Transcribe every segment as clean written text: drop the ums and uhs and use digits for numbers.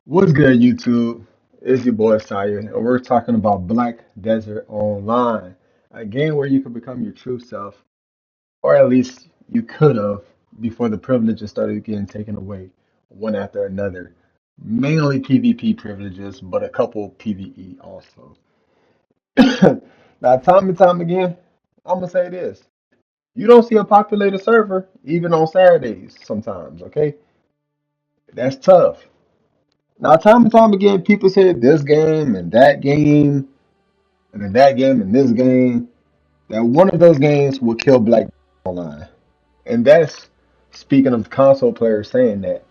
What's good, YouTube? It's your boy Sire, and we're talking about Black Desert Online, a game where you can become your true self, or at least you could have before the privileges started getting taken away one after another. Mainly PvP privileges, but a couple PvE also. Now, time and time again, I'm gonna say this: you don't see a populated server even on Saturdays sometimes. Okay, that's tough. Now, time and time again, people say this game and that game, and in that game and this game, that one of those games will kill Black online. And that's speaking of console players saying that.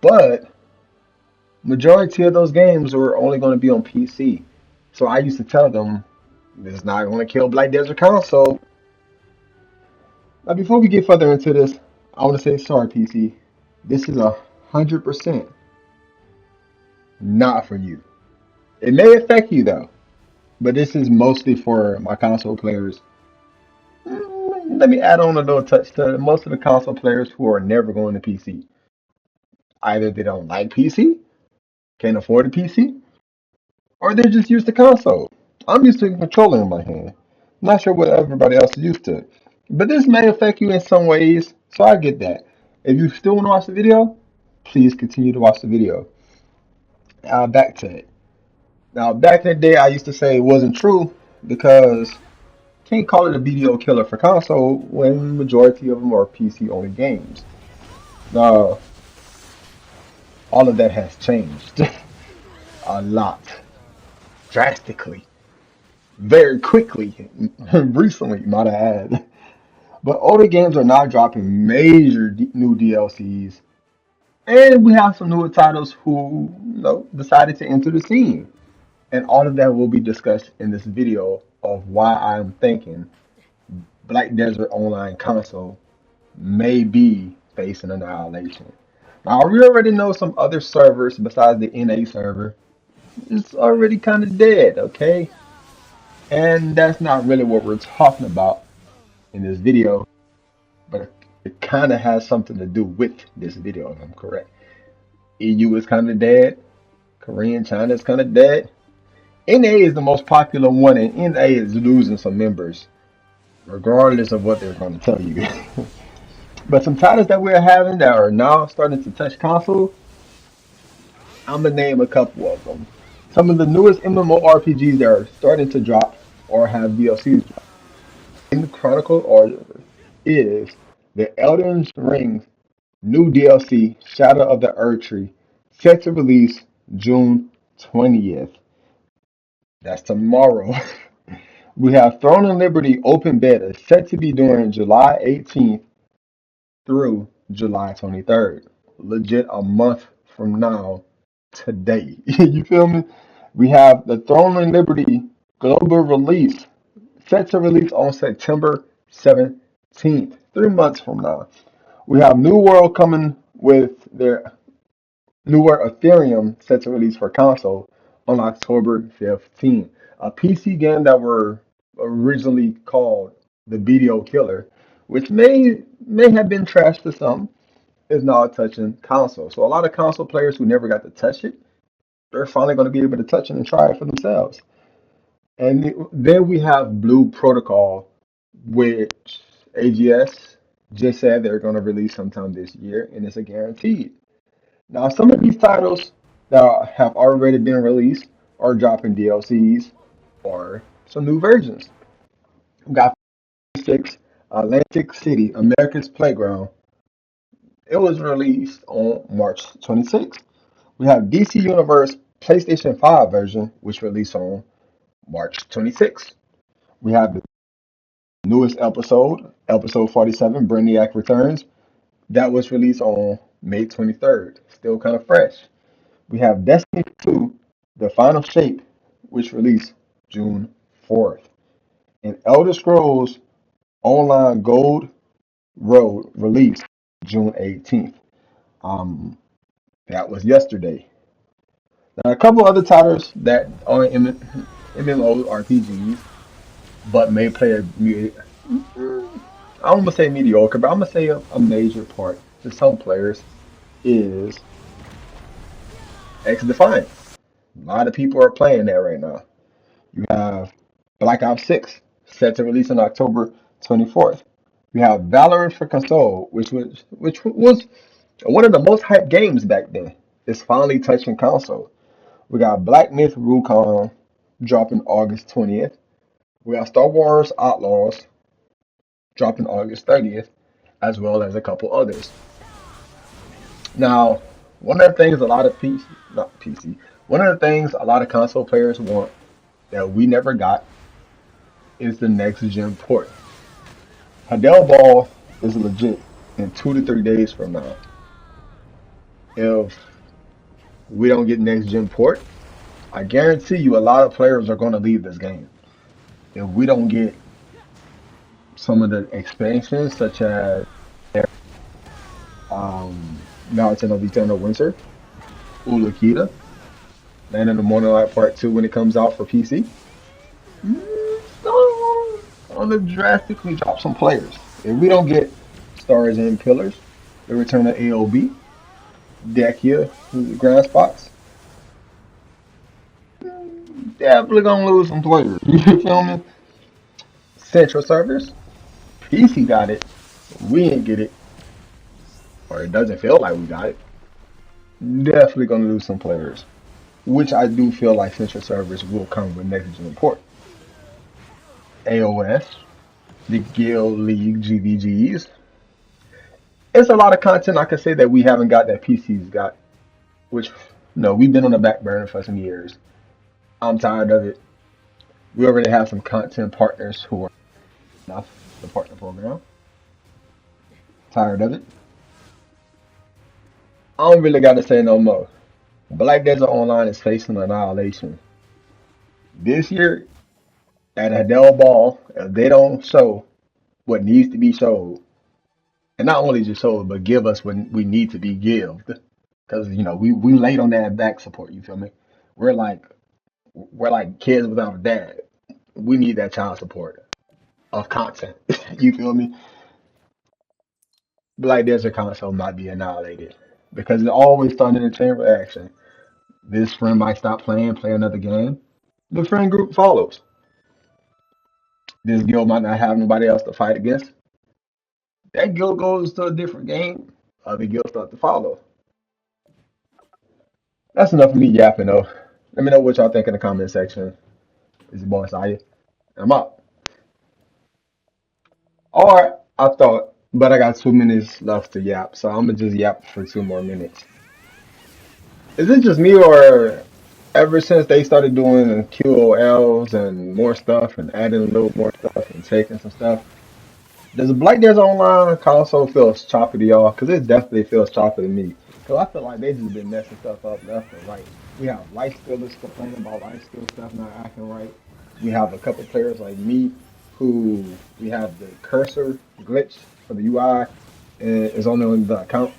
But majority of those games were only going to be on PC. So I used to tell them it's not going to kill Black Desert console. Now, before we get further into this, I want to say sorry, PC. This is 100% not for you. It may affect you though, but this is mostly for my console players. Let me add on a little touch to most of the console players who are never going to PC. Either they don't like PC, can't afford a PC, or they're just used to console. I'm used to a controller in my hand. Not sure what everybody else is used to. But this may affect you in some ways, so I get that. If you still want to watch the video, please continue to watch the video. Back to it. Now, back in the day, I used to say it wasn't true because can't call it a BDO killer for console when majority of them are PC only games. Now, all of that has changed a lot, drastically, very quickly, recently, might I add. But older games are now dropping major new DLCs, and we have some newer titles who decided to enter the scene. And all of that will be discussed in this video of why I'm thinking Black Desert Online console may be facing annihilation. Now, we already know some other servers besides the NA server. It's already kind of dead, okay? And that's not really what we're talking about in this video, but it kind of has something to do with this video, if I'm correct. EU is kind of dead. Korean, China is kind of dead. NA is the most popular one, and NA is losing some members, regardless of what they're going to tell you. But some titles that we're having that are now starting to touch console, I'm going to name a couple of them. Some of the newest MMORPGs that are starting to drop or have DLCs drop. In the chronicle order is the Elden Ring new DLC, Shadow of the Erdtree, set to release June 20th. That's tomorrow. We have Throne and Liberty open beta set to be during July 18th through July 23rd. Legit a month from now today. You feel me? We have the Throne and Liberty global release set to release on September 17th, 3 months from now. We have New World coming with their newer Ethereum set to release for console on October 15th. A PC game that were originally called the BDO Killer, which may have been trashed to some, is now touching console. So a lot of console players who never got to touch it, they're finally going to be able to touch it and try it for themselves. And then we have Blue Protocol, which AGS just said they're going to release sometime this year, and it's a guaranteed. Now, some of these titles that have already been released are dropping DLCs or some new versions. We got 6 Atlantic City, America's Playground. It was released on March 26th. We have DC Universe PlayStation 5 version, which released on March 26th. We have the newest episode, episode 47, Brainiac Returns. That was released on May 23rd. Still kind of fresh. We have Destiny 2, The Final Shape, which released June 4th. And Elder Scrolls Online Gold Road released June 18th. Um, that was yesterday. Now, a couple other titles that are MMORPGs, but may play I don't want to say mediocre, but I'm going to say a major part to some players is X Defiant. A lot of people are playing that right now. You have Black Ops 6 set to release on October 24th. We have Valorant for console, which was one of the most hyped games back then. It's finally touching console. We got Black Myth Wukong dropping August 20th. We got Star Wars Outlaws dropping August 30th, as well as a couple others. Now, one of the things a lot of PC, not PC, one of the things a lot of console players want that we never got is the next gen port. Hadel Ball is legit in 2 to 3 days from now. If we don't get next gen port, I guarantee you a lot of players are going to leave this game. If we don't get some of the expansions, such as um, Mountain of Eternal Winter, Ulukita, Land of the Morning Light Part 2 when it comes out for PC, going to drastically drop some players. If we don't get Stars and Pillars, the return of AOB, Dekia, Grand Spots, definitely going to lose some players. You feel me? Central Servers, PC got it. We ain't get it, or it doesn't feel like we got it. Definitely going to lose some players, which I do feel like Central Servers will come with next gen port. AOS, the Guild League GVGs. It's a lot of content I can say that we haven't got that PC's got, which no, we've been on the back burner for some years. I'm tired of it. We already have some content partners who are enough the partner program. Tired of it. I don't really got to say no more. Black Desert Online is facing Annihilation. This year, at Adele Ball, if they don't show what needs to be showed, and not only just show it, but give us what we need to be gived. Because, we late on that back support, you feel me? We're like we're like kids without a dad. We need that child support of content. You feel me? Black Desert console might be annihilated. Because it always starts in a chain reaction. This friend might stop playing, play another game. The friend group follows. This guild might not have nobody else to fight against. That guild goes to a different game. Other guilds start to follow. That's enough of me yapping though. Let me know what y'all think in the comment section. It's your boy Saya. I'm out. Alright, I thought, but I got 2 minutes left to yap, so I'm gonna just yap for 2 more minutes. Is it just me, or ever since they started doing QOLs and more stuff and adding a little more stuff and taking some stuff, does Black Desert Online console feel choppy to y'all? Because it definitely feels choppy to me. Because I feel like they just been messing stuff up left and right. We have life skillers complaining about life skill stuff not acting right. We have a couple players like me who we have the cursor glitch for the UI and is only on the account.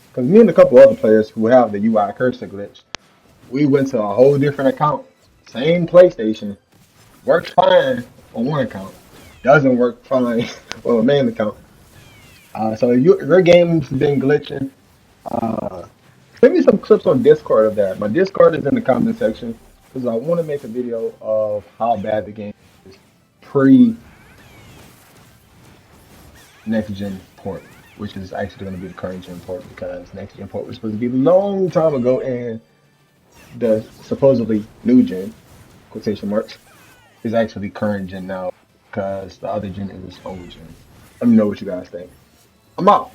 Because me and a couple other players who have the UI cursor glitch, we went to a whole different account. Same PlayStation. Works fine on one account. Doesn't work fine on the main account. So if your game's been glitching, uh, send me some clips on Discord of that. My Discord is in the comment section because I want to make a video of how bad the game is pre next gen port, which is actually going to be the current gen port because next gen port was supposed to be a long time ago, and the supposedly new gen quotation marks is actually current gen now because the other gen is old gen. Let me know what you guys think. I'm out.